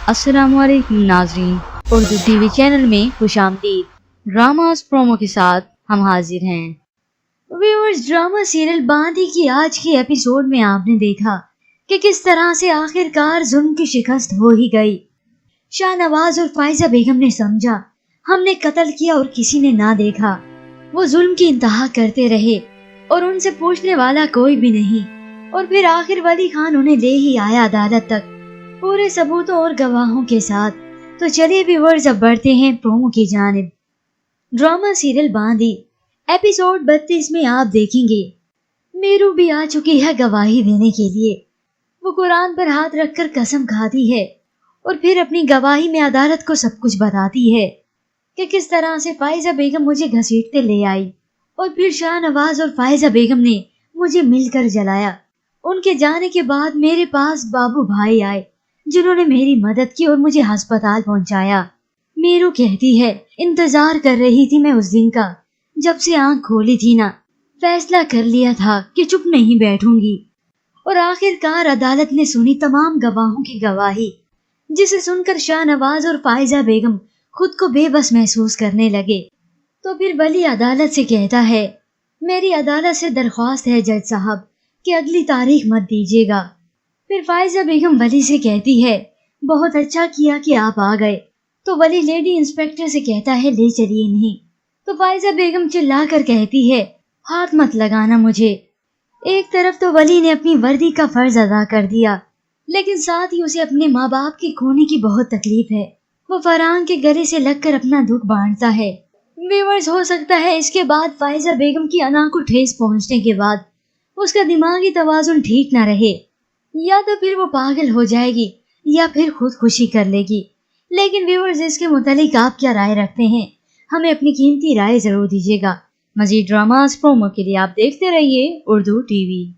अस्सलाम वालेकुम नाज़रीन, उर्दू टीवी चैनल में खुशामदीद। ड्रामास प्रोमो के साथ हम हाजिर हैं। व्यूअर्स, ड्रामा सीरियल बांदी की आज की एपिसोड में आपने देखा कि किस तरह से आखिरकार जुल्म की शिकस्त हो ही गई। शाहनवाज और फाइजा बेगम ने समझा हमने कत्ल किया और किसी ने ना देखा। वो जुल्म की इंतहा करते रहे और उनसे पूछने वाला कोई भी नहीं। और फिर आखिर वली खान उन्हें ले ही आया अदालत तक, पूरे सबूतों और गवाहों के साथ। तो चलिए व्यूअर्स, अब बढ़ते हैं प्रोमो की जानिब। ड्रामा सीरियल बांदी एपिसोड 32 में आप देखेंगे मीरू भी आ चुकी है गवाही देने के लिए। वो कुरान पर हाथ रखकर कसम खाती है और फिर अपनी गवाही में अदालत को सब कुछ बताती है कि किस तरह से फाइजा बेगम मुझे घसीटते ले आई और फिर शाहनवाज और फाइजा बेगम ने मुझे मिलकर जलाया। उनके जाने के बाद मेरे पास बाबू भाई आए जिन्होंने मेरी मदद की और मुझे अस्पताल पहुंचाया। मीरू कहती है इंतजार कर रही थी मैं उस दिन का, जब से आंख खोली थी ना, फैसला कर लिया था कि चुप नहीं बैठूंगी। और आखिरकार अदालत ने सुनी तमाम गवाहों की गवाही, जिसे सुनकर शाहनवाज और फाइजा बेगम खुद को बेबस महसूस करने लगे। तो फिर वली अदालत से कहता है मेरी अदालत से दरख्वास्त है जज साहब कि अगली तारीख मत दीजिएगा। फिर फाइजा बेगम वली से कहती है बहुत अच्छा किया कि आप आ गए। तो वली लेडी इंस्पेक्टर से कहता है ले चलिए इन्हें। तो फाइजा बेगम चिल्ला कर कहती है हाथ मत लगाना मुझे। एक तरफ तो वली ने अपनी वर्दी का फर्ज अदा कर दिया, लेकिन साथ ही उसे अपने माँ बाप के खोने की बहुत तकलीफ है। वो फरहान के गले से लगकर अपना दुख बांटता है। व्यूअर्स, हो सकता है इसके बाद फाइजा बेगम की अना को ठेस पहुंचने के बाद उसका दिमागी तवाजुन ठीक ना रहे, या तो फिर वो पागल हो जाएगी या फिर खुदकुशी कर लेगी। लेकिन व्यूअर्स, इसके मुतालिक आप क्या राय रखते हैं? हमें अपनी कीमती राय जरूर दीजिएगा। मजीद ड्रामास प्रोमो के लिए आप देखते रहिए उर्दू टीवी।